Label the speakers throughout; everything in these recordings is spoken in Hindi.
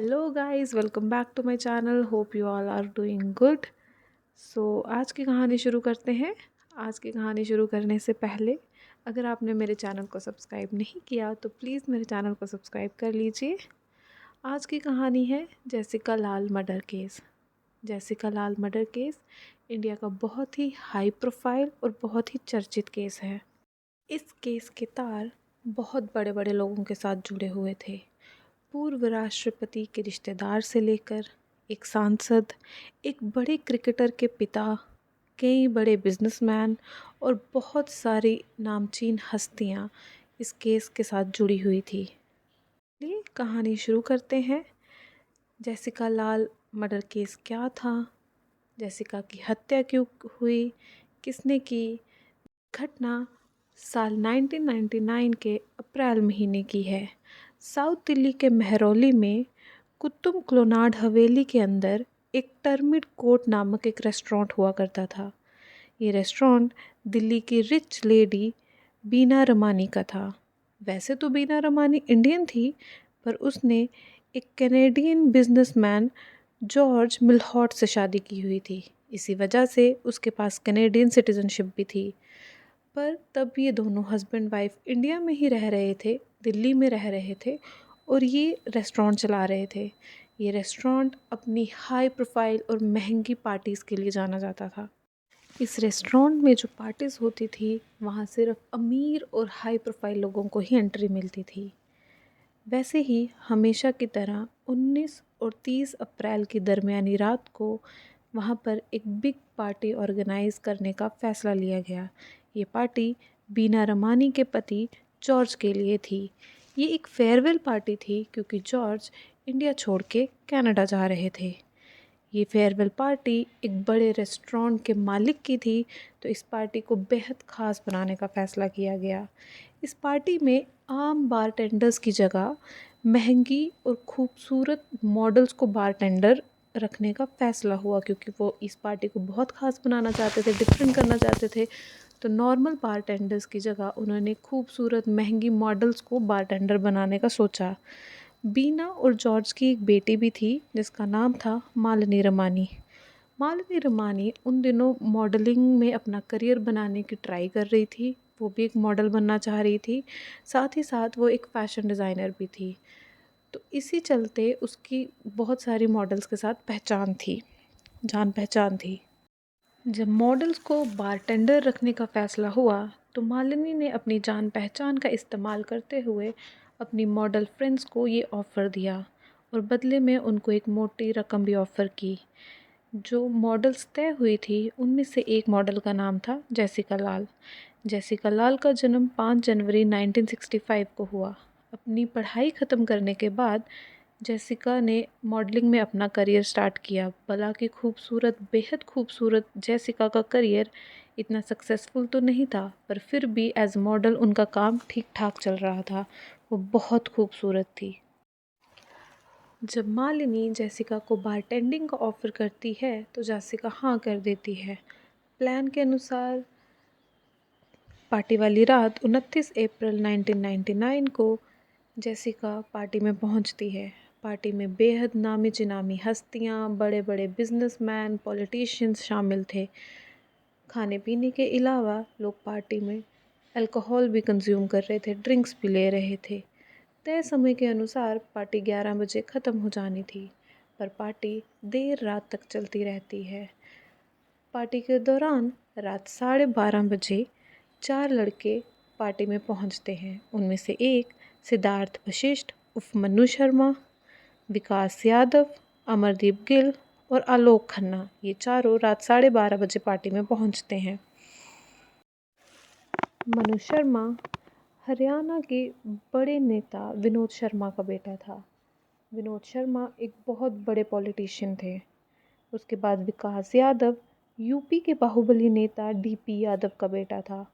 Speaker 1: Hello guys, welcome back to my channel. Hope you all are doing good. So आज की कहानी शुरू करते हैं। आज की कहानी शुरू करने से पहले अगर आपने मेरे चैनल को सब्सक्राइब नहीं किया तो प्लीज़ मेरे चैनल को सब्सक्राइब कर लीजिए। आज की कहानी है जेसिका लाल मर्डर केस। जेसिका लाल मर्डर केस इंडिया का बहुत ही हाई प्रोफाइल और बहुत ही चर्चित केस है। इस केस के तार बहुत बड़े बड़े लोगों के साथ जुड़े हुए थे। पूर्व राष्ट्रपति के रिश्तेदार से लेकर एक सांसद, एक बड़े क्रिकेटर के पिता, कई बड़े बिजनेसमैन और बहुत सारी नामचीन हस्तियां इस केस के साथ जुड़ी हुई थी। चलिए कहानी शुरू करते हैं। जेसिका लाल मर्डर केस क्या था, जेसिका की हत्या क्यों हुई, किसने की, घटना साल 1999 के अप्रैल महीने की है। साउथ दिल्ली के मेहरौली में कुतुब क्लोनाड हवेली के अंदर एक टर्मिट कोर्ट नामक एक रेस्टोरेंट हुआ करता था। ये रेस्टोरेंट दिल्ली की रिच लेडी बीना रमानी का था। वैसे तो बीना रमानी इंडियन थी, पर उसने एक कैनेडियन बिजनेसमैन जॉर्ज मिलहॉट से शादी की हुई थी। इसी वजह से उसके पास कैनेडियन सिटीजनशिप भी थी। पर तब ये दोनों हस्बैंड वाइफ इंडिया में ही रह रहे थे, दिल्ली में रह रहे थे और ये रेस्टोरेंट चला रहे थे। ये रेस्टोरेंट अपनी हाई प्रोफाइल और महंगी पार्टीज़ के लिए जाना जाता था। इस रेस्टोरेंट में जो पार्टीज़ होती थी वहाँ सिर्फ अमीर और हाई प्रोफाइल लोगों को ही एंट्री मिलती थी। वैसे ही हमेशा की तरह 19 और 30 अप्रैल की दरमियानी रात को वहाँ पर एक बिग पार्टी ऑर्गेनाइज करने का फ़ैसला लिया गया। ये पार्टी बीना रमानी के पति जॉर्ज के लिए थी। ये एक फेयरवेल पार्टी थी क्योंकि जॉर्ज इंडिया छोड़ के कनाडा जा रहे थे। ये फेयरवेल पार्टी एक बड़े रेस्टोरेंट के मालिक की थी, तो इस पार्टी को बेहद ख़ास बनाने का फ़ैसला किया गया। इस पार्टी में आम बारटेंडर्स की जगह महंगी और खूबसूरत मॉडल्स को बारटेंडर रखने का फ़ैसला हुआ, क्योंकि वो इस पार्टी को बहुत ख़ास बनाना चाहते थे, डिफरेंट करना चाहते थे। तो नॉर्मल बारटेंडर्स की जगह उन्होंने खूबसूरत महंगी मॉडल्स को बारटेंडर बनाने का सोचा। बीना और जॉर्ज की एक बेटी भी थी जिसका नाम था मालिनी रमानी। मालिनी रमानी उन दिनों मॉडलिंग में अपना करियर बनाने की ट्राई कर रही थी। वो भी एक मॉडल बनना चाह रही थी, साथ ही साथ वो एक फ़ैशन डिज़ाइनर भी थी। तो इसी चलते उसकी बहुत सारी मॉडल्स के साथ पहचान थी, जान पहचान थी। जब मॉडल्स को बारटेंडर रखने का फ़ैसला हुआ तो मालिनी ने अपनी जान पहचान का इस्तेमाल करते हुए अपनी मॉडल फ्रेंड्स को ये ऑफ़र दिया और बदले में उनको एक मोटी रकम भी ऑफ़र की। जो मॉडल्स तय हुई थी उनमें से एक मॉडल का नाम था जेसिका लाल। जेसिका लाल का जन्म 5 जनवरी 1965 को हुआ। अपनी पढ़ाई ख़त्म करने के बाद जेसिका ने मॉडलिंग में अपना करियर स्टार्ट किया। भला कि खूबसूरत, बेहद खूबसूरत जेसिका का करियर इतना सक्सेसफुल तो नहीं था, पर फिर भी एज मॉडल उनका काम ठीक ठाक चल रहा था। वो बहुत खूबसूरत थी। जब मालिनी जेसिका को बारटेंडिंग का ऑफ़र करती है तो जेसिका हाँ कर देती है। प्लान के अनुसार पार्टी वाली रात 29 अप्रैल 1999 को जेसिका पार्टी में पहुंचती है। पार्टी में बेहद नामी चिनामी हस्तियां, बड़े बड़े बिजनेसमैन, पॉलिटिशियंस शामिल थे। खाने पीने के अलावा लोग पार्टी में अल्कोहल भी कंज्यूम कर रहे थे, ड्रिंक्स भी ले रहे थे। तय समय के अनुसार पार्टी 11 बजे ख़त्म हो जानी थी, पर पार्टी देर रात तक चलती रहती है। पार्टी के दौरान रात 12:30 बजे 4 लड़के पार्टी में पहुंचते हैं। उनमें से एक सिद्धार्थ वशिष्ठ उर्फ मन्नू शर्मा, विकास यादव, अमरदीप गिल और आलोक खन्ना, ये चारों रात 12:30 बजे पार्टी में पहुंचते हैं। मनु शर्मा हरियाणा के बड़े नेता विनोद शर्मा का बेटा था। विनोद शर्मा एक बहुत बड़े पॉलिटिशियन थे। उसके बाद विकास यादव यूपी के बाहुबली नेता डीपी यादव का बेटा था।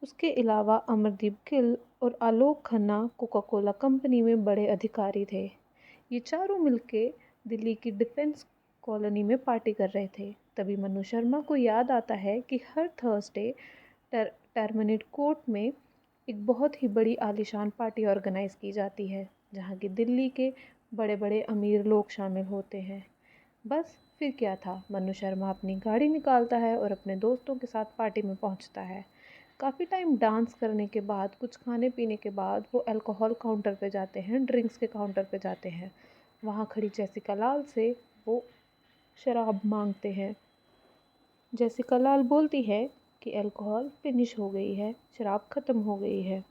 Speaker 1: उसके अलावा अमरदीप गिल और आलोक खन्ना कोका कोला कंपनी में बड़े अधिकारी थे। ये चारों मिलके दिल्ली की डिफेंस कॉलोनी में पार्टी कर रहे थे। तभी मनु शर्मा को याद आता है कि हर थर्सडे टर्मिनेट कोर्ट में एक बहुत ही बड़ी आलीशान पार्टी ऑर्गेनाइज की जाती है, जहाँ की दिल्ली के बड़े बड़े अमीर लोग शामिल होते हैं। बस फिर क्या था, मनु शर्मा अपनी गाड़ी निकालता है और अपने दोस्तों के साथ पार्टी में पहुंचता है। काफ़ी टाइम डांस करने के बाद, कुछ खाने पीने के बाद वो अल्कोहल काउंटर पे जाते हैं, ड्रिंक्स के काउंटर पे जाते हैं। वहाँ खड़ी जेसिका लाल से वो शराब मांगते हैं। जेसिका लाल बोलती है कि अल्कोहल फिनिश हो गई है, शराब ख़त्म हो गई है।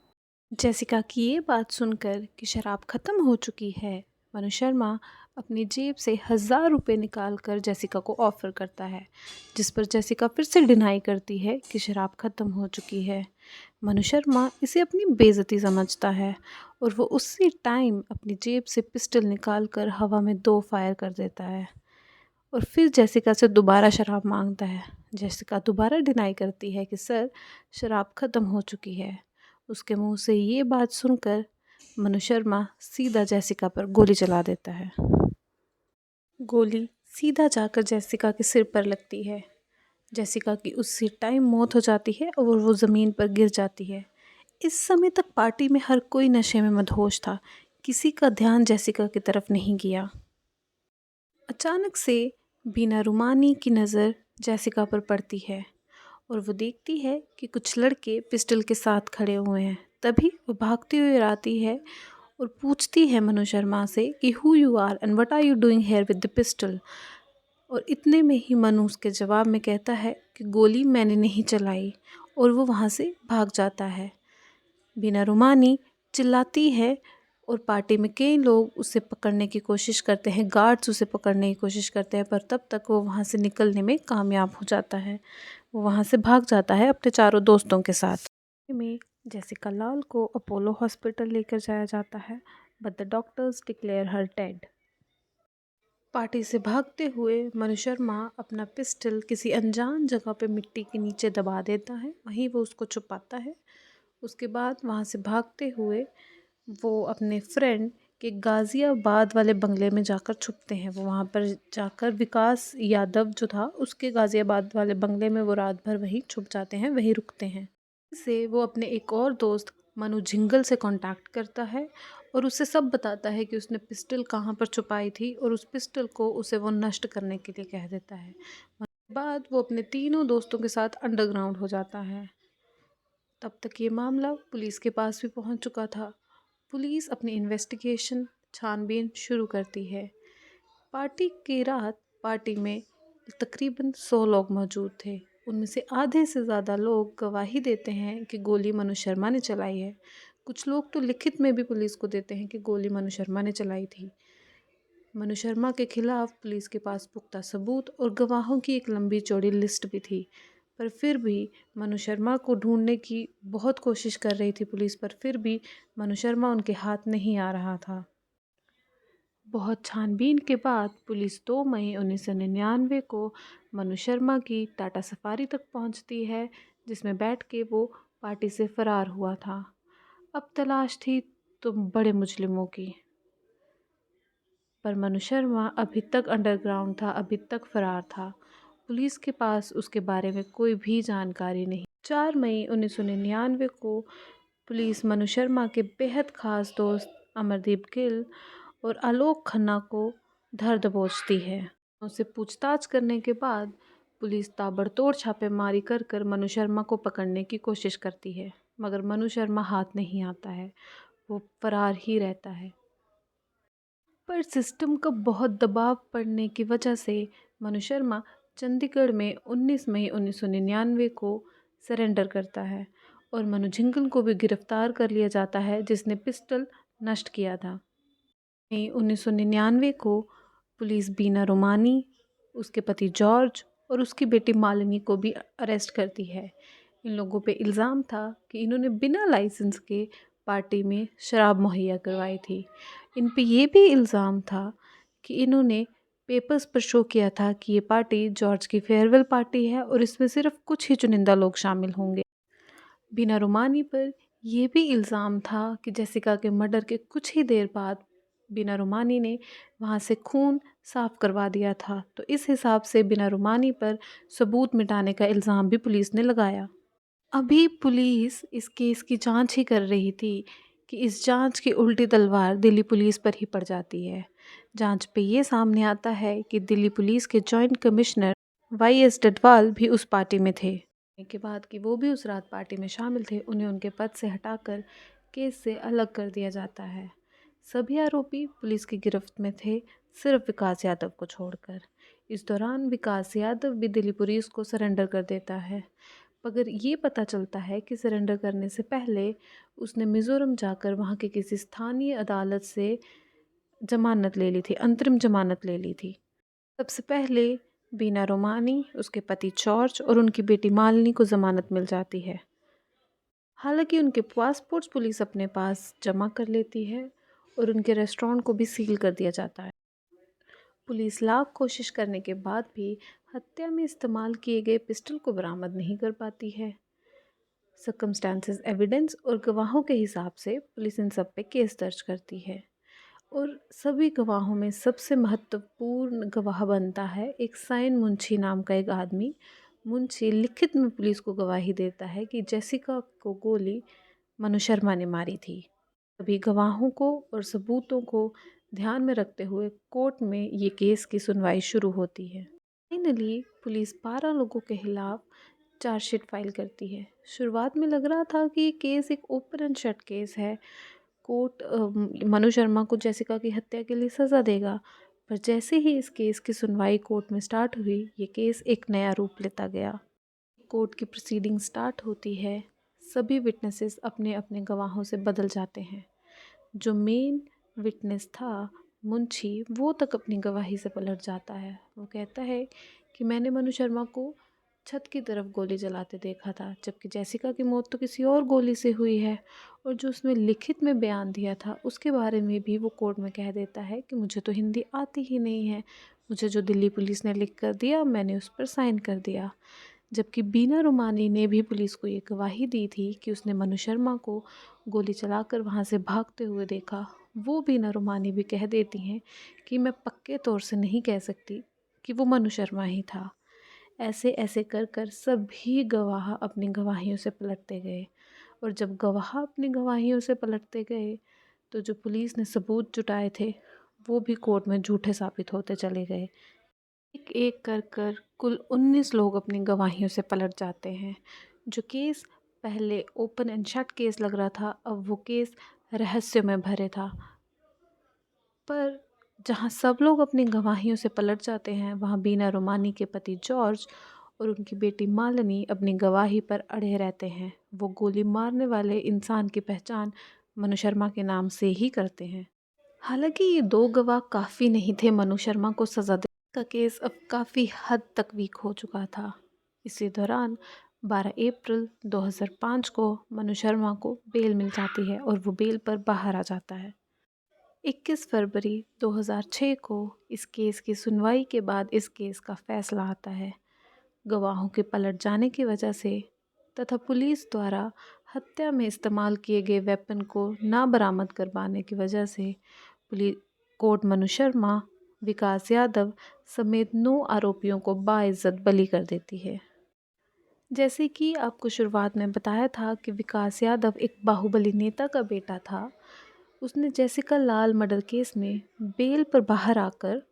Speaker 1: जेसिका की ये बात सुनकर कि शराब ख़त्म हो चुकी है, मनु शर्मा अपनी जेब से 1000 रुपये निकाल कर जेसिका को ऑफ़र करता है, जिस पर जेसिका फिर से डिनाई करती है कि शराब ख़त्म हो चुकी है। मनु शर्मा इसे अपनी बेइज्जती समझता है और वो उसी टाइम अपनी जेब से पिस्टल निकाल कर हवा में 2 फायर कर देता है और फिर जेसिका से दोबारा शराब मांगता है। जेसिका दोबारा डिनाई करती है कि सर, शराब ख़त्म हो चुकी है। उसके मुंह से ये बात सुनकर मनु शर्मा सीधा जेसिका पर गोली चला देता है। गोली सीधा जाकर जेसिका के सिर पर लगती है। जेसिका की उसी टाइम मौत हो जाती है और वो ज़मीन पर गिर जाती है। इस समय तक पार्टी में हर कोई नशे में मदहोश था, किसी का ध्यान जेसिका की तरफ नहीं गया। अचानक से बीना रुमानी की नज़र जेसिका पर पड़ती है और वो देखती है कि कुछ लड़के पिस्टल के साथ खड़े हुए हैं। तभी वो भागती हुई आती है और पूछती है मनु शर्मा से कि who are you and what are you doing here with the pistol. और इतने में ही मनु उसके जवाब में कहता है कि गोली मैंने नहीं चलाई, और वो वहाँ से भाग जाता है। बीना रुमानी चिल्लाती है और पार्टी में कई लोग उसे पकड़ने की कोशिश करते हैं, गार्ड्स उसे पकड़ने की कोशिश करते हैं, पर तब तक वो वहाँ से निकलने में कामयाब हो जाता है। वो वहाँ से भाग जाता है अपने चारों दोस्तों के साथ। में जेसिका लाल को अपोलो हॉस्पिटल लेकर जाया जाता है, but the doctors declare her dead. Party से भागते हुए मनु शर्मा अपना पिस्टल किसी अनजान जगह पे मिट्टी के नीचे दबा देता है, वहीं वो उसको छुपाता है। उसके बाद वहाँ से भागते हुए वो अपने फ्रेंड के गाज़ियाबाद वाले बंगले में जाकर छुपते हैं। वो वहाँ पर जाकर विकास यादव जो था, उसके गाज़ियाबाद वाले बंगले में वो रात भर वहीं छुप जाते हैं, वहीं रुकते हैं। से वो अपने एक और दोस्त मनु झिंगल से कांटेक्ट करता है और उसे सब बताता है कि उसने पिस्टल कहाँ पर छुपाई थी, और उस पिस्टल को उसे वो नष्ट करने के लिए कह देता है। उसके बाद वो अपने तीनों दोस्तों के साथ अंडरग्राउंड हो जाता है। तब तक ये मामला पुलिस के पास भी पहुंच चुका था। पुलिस अपनी इन्वेस्टिगेशन, छानबीन शुरू करती है। पार्टी की रात पार्टी में तकरीबन 100 लोग मौजूद थे। उनमें से आधे से ज़्यादा लोग गवाही देते हैं कि गोली मनु शर्मा ने चलाई है। कुछ लोग तो लिखित में भी पुलिस को देते हैं कि गोली मनु शर्मा ने चलाई थी। मनु शर्मा के खिलाफ पुलिस के पास पुख्ता सबूत और गवाहों की एक लंबी चौड़ी लिस्ट भी थी, पर फिर भी मनु शर्मा को ढूंढने की बहुत कोशिश कर रही थी पुलिस, पर फिर भी मनु शर्मा उनके हाथ नहीं आ रहा था। बहुत छानबीन के बाद पुलिस 2 मई 1999 को मनु शर्मा की टाटा सफारी तक पहुंचती है, जिसमें बैठ के वो पार्टी से फरार हुआ था। अब तलाश थी तो बड़े मुजरिमों की, पर मनु शर्मा अभी तक अंडरग्राउंड था, अभी तक फरार था। पुलिस के पास उसके बारे में कोई भी जानकारी नहीं। 4 मई 1999 को पुलिस मनु शर्मा के बेहद ख़ास दोस्त अमरदीप गिल और आलोक खन्ना को धर दबोचती है। उससे पूछताछ करने के बाद पुलिस ताबड़तोड़ छापेमारी कर कर मनु शर्मा को पकड़ने की कोशिश करती है, मगर मनु शर्मा हाथ नहीं आता है, वो फरार ही रहता है। पर सिस्टम का बहुत दबाव पड़ने की वजह से मनु शर्मा चंडीगढ़ में 19 मई 1999 को सरेंडर करता है और मनु झिंगल को भी गिरफ्तार कर लिया जाता है, जिसने पिस्टल नष्ट किया था। मई 1999 को पुलिस बीना रोमानी, उसके पति जॉर्ज और उसकी बेटी मालिनी को भी अरेस्ट करती है। इन लोगों पे इल्ज़ाम था कि इन्होंने बिना लाइसेंस के पार्टी में शराब मुहैया करवाई थी। इन पे ये भी इल्ज़ाम था कि इन्होंने पेपर्स पर शो किया था कि ये पार्टी जॉर्ज की फेयरवेल पार्टी है और इसमें सिर्फ कुछ ही चुनिंदा लोग शामिल होंगे। बीना रुमानी पर यह भी इल्ज़ाम था कि जेसिका के मर्डर के कुछ ही देर बाद बीना रुमानी ने वहाँ से खून साफ़ करवा दिया था, तो इस हिसाब से बीना रुमानी पर सबूत मिटाने का इल्ज़ाम भी पुलिस ने लगाया। अभी पुलिस इस केस की जांच ही कर रही थी कि इस जांच की उल्टी तलवार दिल्ली पुलिस पर ही पड़ जाती है। जांच पे ये सामने आता है कि दिल्ली पुलिस के जॉइंट कमिश्नर वाई.एस. डडवाल भी उस पार्टी में थे। के बाद कि वो भी उस रात पार्टी में शामिल थे, उन्हें उनके पद से हटाकर केस से अलग कर दिया जाता है। सभी आरोपी पुलिस की गिरफ्त में थे, सिर्फ विकास यादव को छोड़कर। इस दौरान विकास यादव भी दिल्ली पुलिस को सरेंडर कर देता है, मगर ये पता चलता है कि सरेंडर करने से पहले उसने मिज़ोरम जाकर वहाँ के किसी स्थानीय अदालत से जमानत ले ली थी, अंतरिम जमानत ले ली थी। सबसे पहले बीना रोमानी, उसके पति जॉर्ज और उनकी बेटी मालिनी को ज़मानत मिल जाती है। हालांकि उनके पासपोर्ट्स पुलिस अपने पास जमा कर लेती है और उनके रेस्टोरेंट को भी सील कर दिया जाता है। पुलिस लाख कोशिश करने के बाद भी हत्या में इस्तेमाल किए गए पिस्टल को बरामद नहीं कर पाती है। सर्कमस्टांसेस एविडेंस और गवाहों के हिसाब से पुलिस इन सब पे केस दर्ज करती है और सभी गवाहों में सबसे महत्वपूर्ण गवाह बनता है एक साइन मुंशी नाम का एक आदमी। मुंशी लिखित में पुलिस को गवाही देता है कि जेसिका को गोली मनु शर्मा ने मारी थी। सभी गवाहों को और सबूतों को ध्यान में रखते हुए कोर्ट में ये केस की सुनवाई शुरू होती है। फाइनली पुलिस 12 लोगों के खिलाफ चार्जशीट फाइल करती है। शुरुआत में लग रहा था कि ये केस एक ओपन एंड शट केस है, कोर्ट मनु शर्मा को जेसिका की हत्या के लिए सज़ा देगा। पर जैसे ही इस केस की सुनवाई कोर्ट में स्टार्ट हुई, ये केस एक नया रूप लेता गया। कोर्ट की प्रोसीडिंग स्टार्ट होती है। सभी विटनेसेस अपने अपने गवाहों से बदल जाते हैं। जो मेन विटनेस था मुंशी, वो तक अपनी गवाही से पलट जाता है। वो कहता है कि मैंने मनु शर्मा को छत की तरफ गोली चलाते देखा था, जबकि जेसिका की मौत तो किसी और गोली से हुई है। और जो उसने लिखित में बयान दिया था उसके बारे में भी वो कोर्ट में कह देता है कि मुझे तो हिंदी आती ही नहीं है, मुझे जो दिल्ली पुलिस ने लिख कर दिया मैंने उस पर साइन कर दिया। जबकि बीना रुमानी ने भी पुलिस को ये गवाही दी थी कि उसने मनु शर्मा को गोली चलाकर वहाँ से भागते हुए देखा। वो बीना रुमानी भी कह देती हैं कि मैं पक्के तौर से नहीं कह सकती कि वो मनु शर्मा ही था। ऐसे ऐसे कर कर सभी गवाह अपनी गवाहियों से पलटते गए और जब गवाह अपनी गवाहियों से पलटते गए तो जो पुलिस ने सबूत जुटाए थे वो भी कोर्ट में झूठे साबित होते चले गए। एक एक कर कर कुल 19 लोग अपनी गवाहियों से पलट जाते हैं। जो केस पहले ओपन एंड शट केस लग रहा था, अब वो केस रहस्य में भरे था। पर जहाँ सब लोग अपनी गवाहियों से पलट जाते हैं, वहाँ बीना रोमानी के पति जॉर्ज और उनकी बेटी मालिनी अपनी गवाही पर अड़े रहते हैं। वो गोली मारने वाले इंसान की पहचान मनु शर्मा के नाम से ही करते हैं। हालांकि ये दो गवाह काफ़ी नहीं थे मनु शर्मा को सज़ा देने का। केस अब काफ़ी हद तक वीक हो चुका था। इसी दौरान 12 अप्रैल 2005 को मनु शर्मा को बेल मिल जाती है और वो बेल पर बाहर आ जाता है। 21 फरवरी 2006 को इस केस की सुनवाई के बाद इस केस का फैसला आता है। गवाहों के पलट जाने की वजह से तथा पुलिस द्वारा हत्या में इस्तेमाल किए गए वेपन को ना बरामद कर पाने की वजह से पुलिस कोर्ट मनु शर्मा, विकास यादव समेत 9 आरोपियों को बाइज्जत बरी कर देती है। जैसे कि आपको शुरुआत में बताया था कि विकास यादव एक बाहुबली नेता का बेटा था, उसने जेसिका लाल मर्डर केस में बेल पर बाहर आकर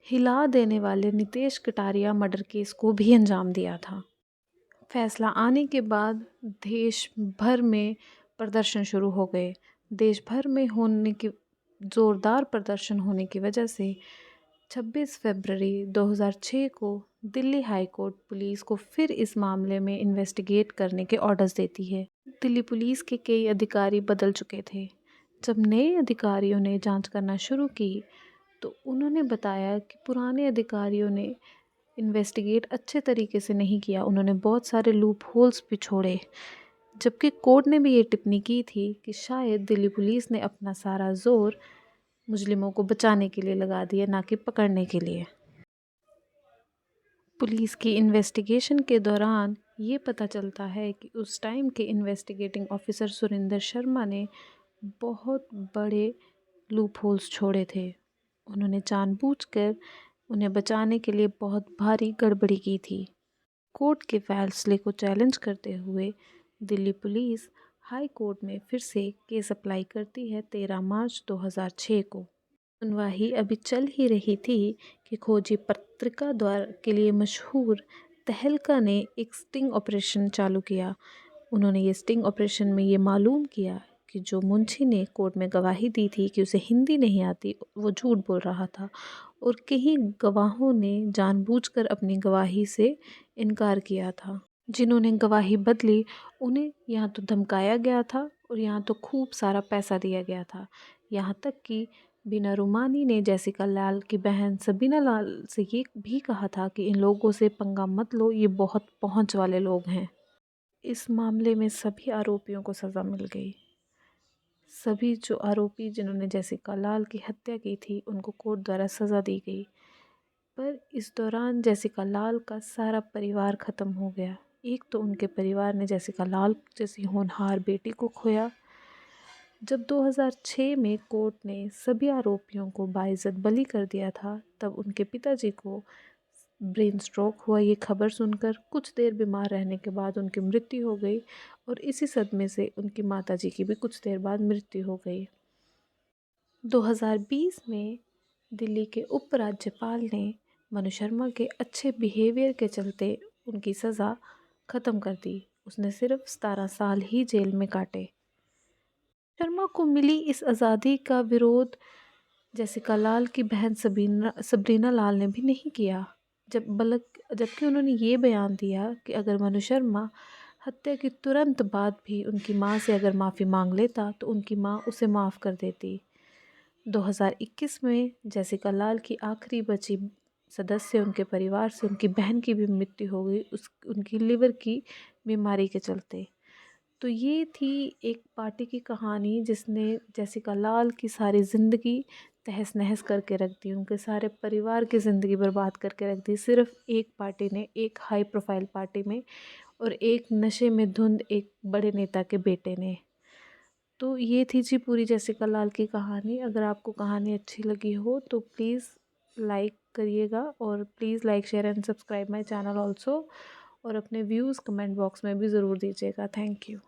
Speaker 1: हिला देने वाले नितेश कटारिया मर्डर केस को भी अंजाम दिया था। फैसला आने के बाद देश भर में प्रदर्शन शुरू हो गए। देश भर में होने की ज़ोरदार प्रदर्शन होने की वजह से 26 फरवरी 2006 को दिल्ली हाई कोर्ट पुलिस को फिर इस मामले में इन्वेस्टिगेट करने के ऑर्डर्स देती है। दिल्ली पुलिस के कई अधिकारी बदल चुके थे। जब नए अधिकारियों ने जांच करना शुरू की तो उन्होंने बताया कि पुराने अधिकारियों ने इन्वेस्टिगेट अच्छे तरीके से नहीं किया, उन्होंने बहुत सारे लूप होल्स भी छोड़े। जबकि कोर्ट ने भी ये टिप्पणी की थी कि शायद दिल्ली पुलिस ने अपना सारा जोर मुजरिमों को बचाने के लिए लगा दिया, ना कि पकड़ने के लिए। पुलिस की इन्वेस्टिगेशन के दौरान ये पता चलता है कि उस टाइम के इन्वेस्टिगेटिंग ऑफिसर सुरेंद्र शर्मा ने बहुत बड़े लूप होल्स छोड़े थे। उन्होंने जानबूझकर उन्हें बचाने के लिए बहुत भारी गड़बड़ी की थी। कोर्ट के फैसले को चैलेंज करते हुए दिल्ली पुलिस हाई कोर्ट में फिर से केस अप्लाई करती है 13 मार्च 2006 को। सुनवाई अभी चल ही रही थी कि खोजी पत्रिका द्वारा के लिए मशहूर तहलका ने एक स्टिंग ऑपरेशन चालू किया। उन्होंने ये स्टिंग ऑपरेशन में ये मालूम किया कि जो मुंशी ने कोर्ट में गवाही दी थी कि उसे हिंदी नहीं आती, वो झूठ बोल रहा था और कई गवाहों ने जानबूझकर अपनी गवाही से इनकार किया था। जिन्होंने गवाही बदली उन्हें यहाँ तो धमकाया गया था और यहाँ तो खूब सारा पैसा दिया गया था। यहाँ तक कि बीना रुमानी ने जेसिका लाल की बहन सबीना लाल से ये भी कहा था कि इन लोगों से पंगा मत लो, ये बहुत पहुंच वाले लोग हैं। इस मामले में सभी आरोपियों को सज़ा मिल गई। सभी जो आरोपी जिन्होंने जेसिका लाल की हत्या की थी उनको कोर्ट द्वारा सज़ा दी गई। पर इस दौरान जेसिका लाल का सारा परिवार ख़त्म हो गया। एक तो उनके परिवार ने जेसिका लाल जैसी होनहार बेटी को खोया। जब 2006 में कोर्ट ने सभी आरोपियों को बाइज्जत बरी कर दिया था, तब उनके पिताजी को ब्रेन स्ट्रोक हुआ। ये खबर सुनकर कुछ देर बीमार रहने के बाद उनकी मृत्यु हो गई और इसी सदमे से उनकी माताजी की भी कुछ देर बाद मृत्यु हो गई। 2020 में दिल्ली के उपराज्यपाल ने मनु शर्मा के अच्छे बिहेवियर के चलते उनकी सज़ा ख़त्म कर दी। उसने सिर्फ 17 साल ही जेल में काटे। शर्मा को मिली इस आज़ादी का विरोध जेसिका लाल की बहन सबरीना लाल ने भी नहीं किया, जबकि उन्होंने ये बयान दिया कि अगर मनु शर्मा हत्या के तुरंत बाद भी उनकी मां से अगर माफ़ी मांग लेता तो उनकी मां उसे माफ़ कर देती। 2021 में जेसिका लाल की आखिरी बची सदस्य उनके परिवार से उनकी बहन की भी मृत्यु हो गई उनकी लिवर की बीमारी के चलते। तो ये थी एक पार्टी की कहानी जिसने जेसिका लाल की सारी ज़िंदगी तहस नहस करके रख दी, उनके सारे परिवार की ज़िंदगी बर्बाद करके रख दी, सिर्फ एक पार्टी ने, एक हाई प्रोफाइल पार्टी में और एक नशे में धुंध एक बड़े नेता के बेटे ने। तो ये थी जी पूरी जेसिका लाल की कहानी। अगर आपको कहानी अच्छी लगी हो तो प्लीज़ लाइक करिएगा और please like share and subscribe my channel also, और अपने व्यूज़ कमेंट बॉक्स में भी ज़रूर दीजिएगा। Thank you.